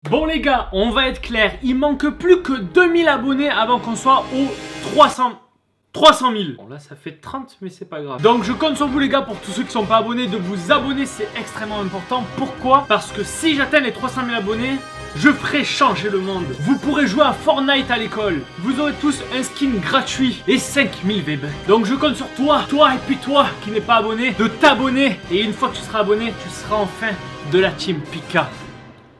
Bon les gars, on va être clair, il manque plus que 2000 abonnés avant qu'on soit aux 300 000. Bon là ça fait 30 mais c'est pas grave. Donc je compte sur vous les gars, pour tous ceux qui sont pas abonnés, de vous abonner, c'est extrêmement important. Pourquoi? Parce que si j'atteins les 300 000 abonnés, je ferai changer le monde. Vous pourrez jouer à Fortnite à l'école. Vous aurez tous un skin gratuit et 5000 V-Bucks. Donc je compte sur toi et puis toi qui n'es pas abonné, de t'abonner. Et une fois que tu seras abonné, tu seras enfin de la team Pika.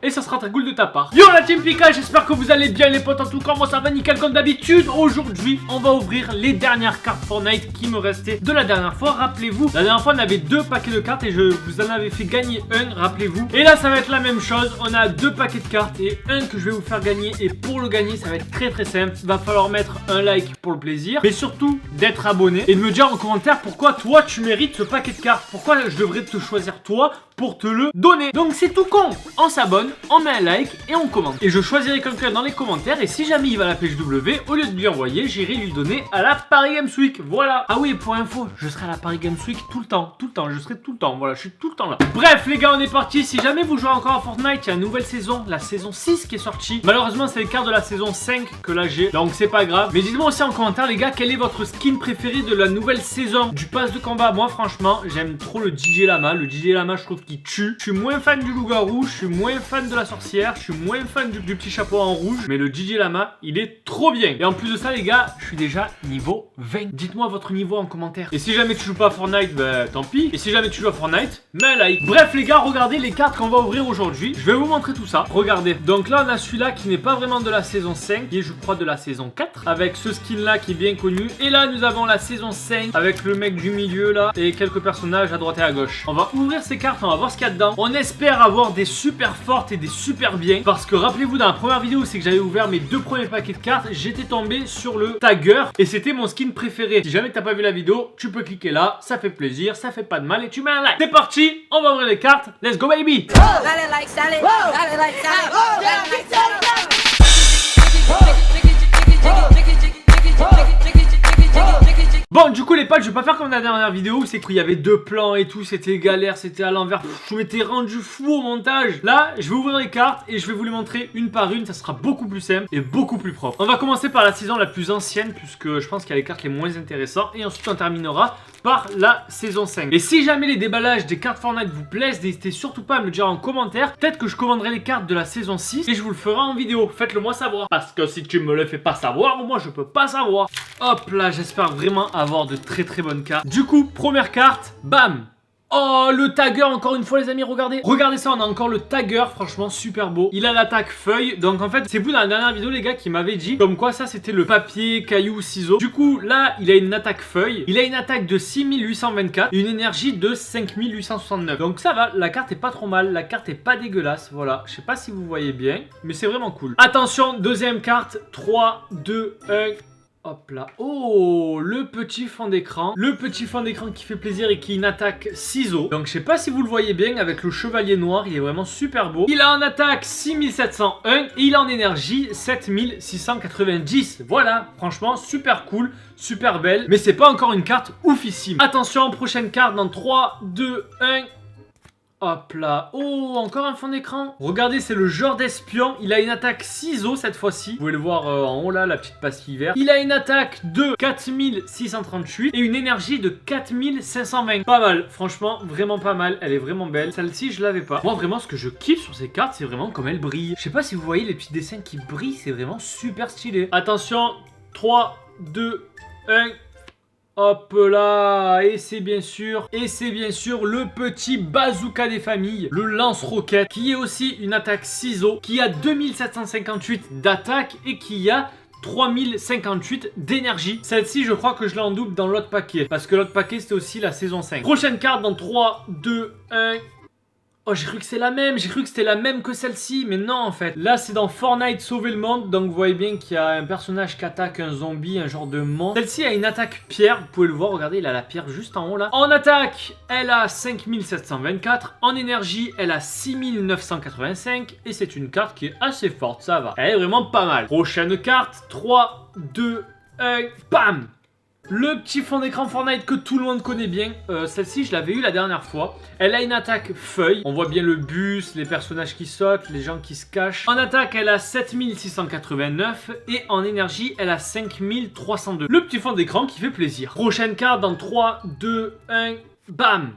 Et ça sera très cool de ta part. Yo la team Pika, j'espère que vous allez bien les potes. En tout cas moi ça va nickel comme d'habitude. Aujourd'hui on va ouvrir les dernières cartes Fortnite qui me restaient de la dernière fois. Rappelez-vous, la dernière fois on avait 2 paquets de cartes et je vous en avais fait gagner un, rappelez-vous. Et là ça va être la même chose, on a 2 paquets de cartes et un que je vais vous faire gagner. Et pour le gagner ça va être très simple. Il va falloir mettre un like pour le plaisir, mais surtout d'être abonné et de me dire en commentaire pourquoi toi tu mérites ce paquet de cartes. Pourquoi je devrais te choisir toi pour te le donner. Donc c'est tout con, on s'abonne, on met un like et on commente. Et je choisirai quelqu'un dans les commentaires et si jamais il va à la page W, au lieu de lui envoyer, j'irai lui donner à la Paris Games Week. Voilà. Ah oui, pour info, je serai à la Paris Games Week tout le temps, je serai tout le temps, voilà, je suis tout le temps là. Bref les gars, on est parti. Si jamais vous jouez encore à Fortnite, il y a une nouvelle saison, la saison 6 qui est sortie. Malheureusement c'est les cartes de la saison 5 que là j'ai, donc c'est pas grave. Mais dites-moi aussi en commentaire les gars, quel est votre skin préféré de la nouvelle saison du pass de combat. Moi franchement, j'aime trop le DJ Lama. Le DJ Lama je trouve qu'il tue. Je suis moins fan du loup-garou, je suis moins fan de la sorcière, je suis moins fan du petit chapeau en rouge. Mais le DJ Lama, il est trop bien. Et en plus de ça les gars, je suis déjà niveau 20. Dites-moi votre niveau en commentaire. Et si jamais tu joues pas à Fortnite, bah tant pis. Et si jamais tu joues à Fortnite, mets un like. Bref les gars, regardez les cartes qu'on va ouvrir aujourd'hui. Je vais vous montrer tout ça. Regardez. Donc là on a celui-là qui n'est pas vraiment de la saison 5, qui est je crois de la saison 4. Avec ce skin là qui est bien connu. Et là nous avons la saison 5 avec le mec du milieu là. Et quelques personnages à droite et à gauche. On va ouvrir ces cartes, on va voir ce qu'il y a dedans. On espère avoir des super fortes et des super bien. Parce que rappelez-vous dans la première vidéo, c'est que j'avais ouvert mes 2 premiers paquets de cartes. J'étais tombé sur le Tagger. Et c'était mon skin préféré. Si jamais t'as pas vu la vidéo, tu peux cliquer là. Ça fait plaisir, ça fait pas de mal et tu mets un like. C'est parti, on va ouvrir les cartes. Let's go baby. Bon du coup les potes, je vais pas faire comme la dernière vidéo, c'est qu'il y avait 2 plans et tout, c'était galère, c'était à l'envers, je m'étais rendu fou au montage. Là je vais ouvrir les cartes et je vais vous les montrer une par une, ça sera beaucoup plus simple et beaucoup plus propre. On va commencer par la saison la plus ancienne puisque je pense qu'il y a les cartes les moins intéressantes et ensuite on terminera par la saison 5. Et si jamais les déballages des cartes Fortnite vous plaisent, n'hésitez surtout pas à me le dire en commentaire. Peut-être que je commanderai les cartes de la saison 6 et je vous le ferai en vidéo. Faites-le moi savoir. Parce que si tu me le fais pas savoir, moi je peux pas savoir. Hop là, j'espère vraiment avoir de très bonnes cartes. Du coup, première carte, bam. Oh, le Tagger, encore une fois les amis, regardez. Regardez ça, on a encore le Tagger, franchement super beau. Il a l'attaque feuille, donc en fait c'est vous dans la dernière vidéo les gars qui m'avez dit comme quoi ça c'était le papier, caillou, ciseaux. Du coup là il a une attaque feuille, il a une attaque de 6824 et une énergie de 5869. Donc ça va, la carte est pas trop mal, la carte est pas dégueulasse, voilà. Je sais pas si vous voyez bien, mais c'est vraiment cool. Attention, deuxième carte, 3, 2, 1... Hop là, oh, le petit fond d'écran. Le petit fond d'écran qui fait plaisir et qui a une attaque ciseaux. Donc je sais pas si vous le voyez bien avec le chevalier noir, il est vraiment super beau. Il a en attaque 6701 et il a en énergie 7690. Voilà, franchement super cool, super belle. Mais c'est pas encore une carte oufissime. Attention, prochaine carte dans 3, 2, 1... Hop là, oh, encore un fond d'écran. Regardez, c'est le genre d'espion. Il a une attaque ciseaux cette fois-ci. Vous pouvez le voir en haut là, la petite pastille verte. Il a une attaque de 4638 et une énergie de 4520. Pas mal, franchement, vraiment pas mal. Elle est vraiment belle. Celle-ci, je l'avais pas. Moi, vraiment, ce que je kiffe sur ces cartes, c'est vraiment comme elles brillent. Je sais pas si vous voyez les petits dessins qui brillent, c'est vraiment super stylé. Attention, 3, 2, 1... Hop là, et c'est bien sûr le petit bazooka des familles, le lance-roquette, qui est aussi une attaque ciseaux, qui a 2758 d'attaque et qui a 3058 d'énergie. Celle-ci, je crois que je l'ai en double dans l'autre paquet, parce que l'autre paquet, c'était aussi la saison 5. Prochaine carte dans 3, 2, 1... Oh, j'ai cru que c'est la même, j'ai cru que c'était la même que celle-ci, mais non en fait. Là c'est dans Fortnite Sauver le Monde, donc vous voyez bien qu'il y a un personnage qui attaque un zombie, un genre de monstre. Celle-ci a une attaque pierre, vous pouvez le voir, regardez, il a la pierre juste en haut là. En attaque, elle a 5724, en énergie, elle a 6985, et c'est une carte qui est assez forte, ça va. Elle est vraiment pas mal. Prochaine carte, 3, 2, 1, bam! Le petit fond d'écran Fortnite que tout le monde connaît bien. Celle-ci, je l'avais eu la dernière fois. Elle a une attaque feuille. On voit bien le bus, les personnages qui sautent, les gens qui se cachent. En attaque, elle a 7689 et en énergie, elle a 5302. Le petit fond d'écran qui fait plaisir. Prochaine carte dans 3, 2, 1, bam!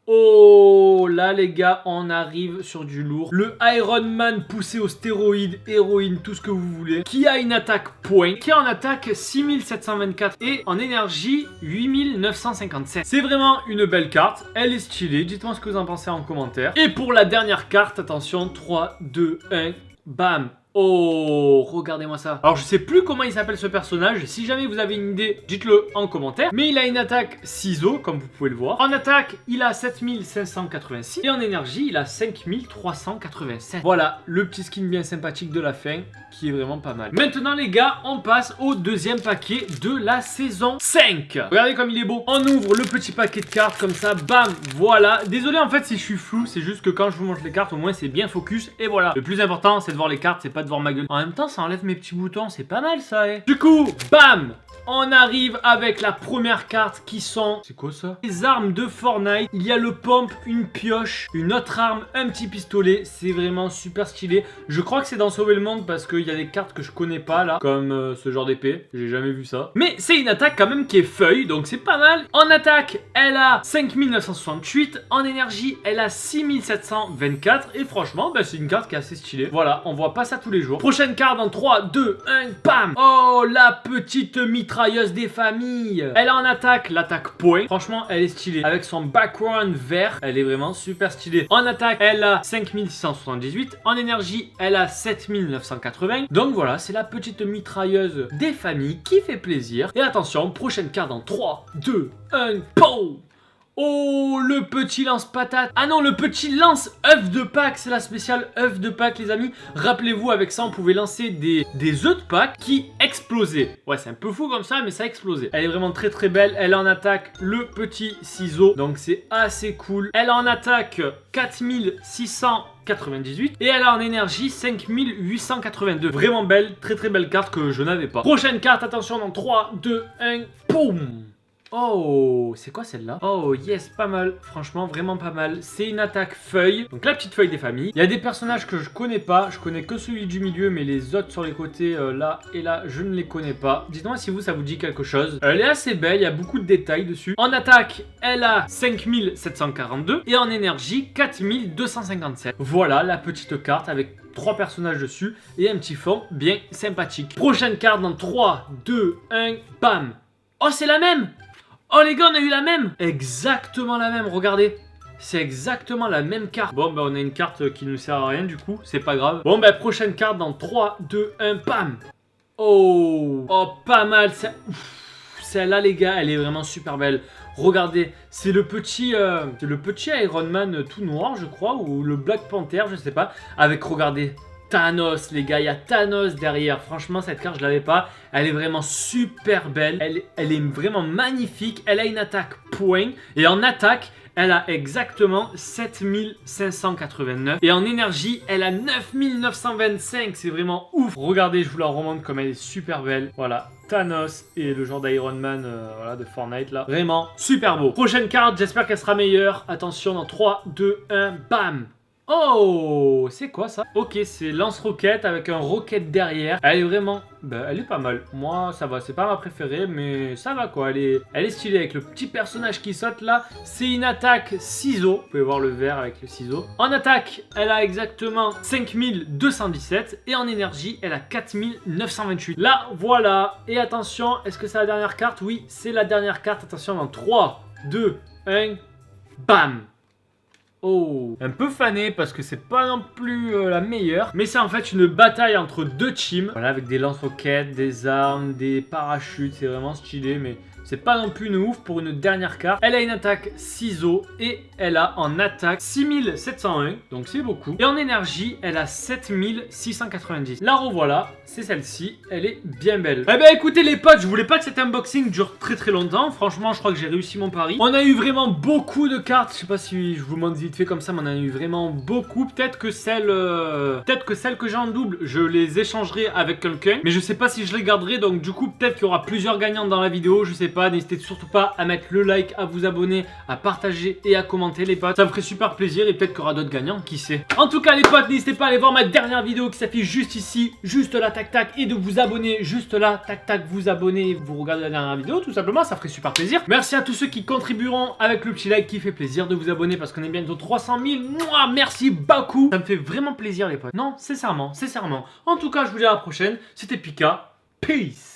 Oh, là les gars, on arrive sur du lourd. Le Iron Man poussé aux stéroïdes, héroïne, tout ce que vous voulez. Qui a une attaque point, qui a en attaque 6724 et en énergie 8957. C'est vraiment une belle carte, elle est stylée. Dites-moi ce que vous en pensez en commentaire. Et pour la dernière carte, attention, 3, 2, 1, bam! Oh, regardez-moi ça. Alors, je sais plus comment il s'appelle ce personnage. Si jamais vous avez une idée, dites-le en commentaire. Mais il a une attaque ciseaux, comme vous pouvez le voir. En attaque, il a 7586. Et en énergie, il a 5387. Voilà, le petit skin bien sympathique de la fin, qui est vraiment pas mal. Maintenant, les gars, on passe au deuxième paquet de la saison 5. Regardez comme il est beau. On ouvre le petit paquet de cartes, comme ça, bam, voilà. Désolé, en fait, si je suis flou, c'est juste que quand je vous montre les cartes, au moins, c'est bien focus. Et voilà. Le plus important, c'est de voir les cartes, c'est pas de voir ma gueule. En même temps, ça enlève mes petits boutons, c'est pas mal ça, eh. Du coup, bam, on arrive avec la première carte qui sont... C'est quoi ça? Les armes de Fortnite. Il y a le pompe, une pioche, une autre arme, un petit pistolet. C'est vraiment super stylé. Je crois que c'est dans Sauver le Monde parce qu'il y a des cartes que je connais pas là. Comme ce genre d'épée. J'ai jamais vu ça. Mais c'est une attaque quand même qui est feuille, donc c'est pas mal. En attaque, elle a 5968. En énergie, elle a 6724. Et franchement, bah, c'est une carte qui est assez stylée. Voilà, on voit pas ça tous les jours. Prochaine carte dans 3, 2, 1, bam. Oh, la petite mitrailleuse des familles. Elle a en attaque l'attaque point. Franchement, elle est stylée. Avec son background vert, elle est vraiment super stylée. En attaque, elle a 5678. En énergie, elle a 7980. Donc voilà, c'est la petite mitrailleuse des familles qui fait plaisir. Et attention, prochaine carte dans 3, 2, 1, POW. Oh, le petit lance-patate. Ah non, le petit lance-œuf de Pâques. C'est la spéciale œuf de Pâques, les amis. Rappelez-vous, avec ça, on pouvait lancer des œufs de Pâques qui explosaient. Ouais, c'est un peu fou comme ça, mais ça explosait. Elle est vraiment très très belle. Elle a en attaque le petit ciseau. Donc, c'est assez cool. Elle a en attaque 4698 et elle a en énergie 5882. Vraiment belle, très très belle carte que je n'avais pas. Prochaine carte, attention, dans 3, 2, 1, boum. Oh, c'est quoi celle-là? Oh yes, pas mal, franchement vraiment pas mal. C'est une attaque feuille, donc la petite feuille des familles. Il y a des personnages que je connais pas, je connais que celui du milieu, mais les autres sur les côtés, là et là, je ne les connais pas. Dites-moi si vous, ça vous dit quelque chose. Elle est assez belle, il y a beaucoup de détails dessus. En attaque, elle a 5742 et en énergie, 4257. Voilà la petite carte avec 3 personnages dessus et un petit fond bien sympathique. Prochaine carte dans 3, 2, 1, bam. Oh, c'est la même! Oh les gars, on a eu la même! Exactement la même, regardez. C'est exactement la même carte. Bon, bah on a une carte qui ne sert à rien du coup, c'est pas grave. Bon, bah prochaine carte dans 3, 2, 1, bam! Oh! Oh, pas mal. Celle-là, les gars, elle est vraiment super belle. Regardez, c'est le petit Iron Man tout noir, je crois, ou le Black Panther, je sais pas. Avec, regardez, Thanos, les gars, il y a Thanos derrière. Franchement, cette carte, je l'avais pas. Elle est vraiment super belle. Elle est vraiment magnifique. Elle a une attaque point. Et en attaque, elle a exactement 7589. Et en énergie, elle a 9925. C'est vraiment ouf. Regardez, je vous la remonte comme elle est super belle. Voilà, Thanos et le genre d'Iron Man voilà, de Fortnite là. Vraiment super beau. Prochaine carte, j'espère qu'elle sera meilleure. Attention, dans 3, 2, 1, bam! Oh, c'est quoi ça? Ok, c'est lance-roquette avec un roquette derrière. Elle est vraiment... Bah, elle est pas mal. Moi, ça va. C'est pas ma préférée, mais ça va quoi. Elle est stylée avec le petit personnage qui saute là. C'est une attaque ciseau. Vous pouvez voir le vert avec le ciseau. En attaque, elle a exactement 5217. Et en énergie, elle a 4928. Là, voilà. Et attention, est-ce que c'est la dernière carte? Oui, c'est la dernière carte. Attention, dans 3, 2, 1, bam! Oh, un peu fané parce que c'est pas non plus la meilleure. Mais c'est en fait une bataille entre deux teams. Voilà, avec des lance-roquettes, des armes, des parachutes. C'est vraiment stylé, mais c'est pas non plus une ouf pour une dernière carte. Elle a une attaque ciseaux et elle a en attaque 6701. Donc c'est beaucoup. Et en énergie, elle a 7690. La revoilà, c'est celle-ci. Elle est bien belle. Eh ben écoutez les potes, je voulais pas que cet unboxing dure très très longtemps. Franchement, je crois que j'ai réussi mon pari. On a eu vraiment beaucoup de cartes. Je sais pas si je vous montre vite fait comme ça, mais on a eu vraiment beaucoup. Peut-être que celles que j'ai en double, je les échangerai avec quelqu'un. Mais je sais pas si je les garderai. Donc du coup, peut-être qu'il y aura plusieurs gagnantes dans la vidéo. Je sais pas. pas, n'hésitez surtout pas à mettre le like, à vous abonner, à partager et à commenter les potes. Ça me ferait super plaisir et peut-être qu'il y aura d'autres gagnants, qui sait. En tout cas les potes, n'hésitez pas à aller voir ma dernière vidéo qui s'affiche juste ici, juste là, tac tac, et de vous abonner juste là, tac tac, vous abonner, vous regardez la dernière vidéo, tout simplement, ça ferait super plaisir. Merci à tous ceux qui contribueront avec le petit like qui fait plaisir de vous abonner parce qu'on est bientôt 300 000. Mouah, merci beaucoup. Ça me fait vraiment plaisir les potes. Non, sincèrement, sincèrement. En tout cas, je vous dis à la prochaine. C'était Pika. Peace.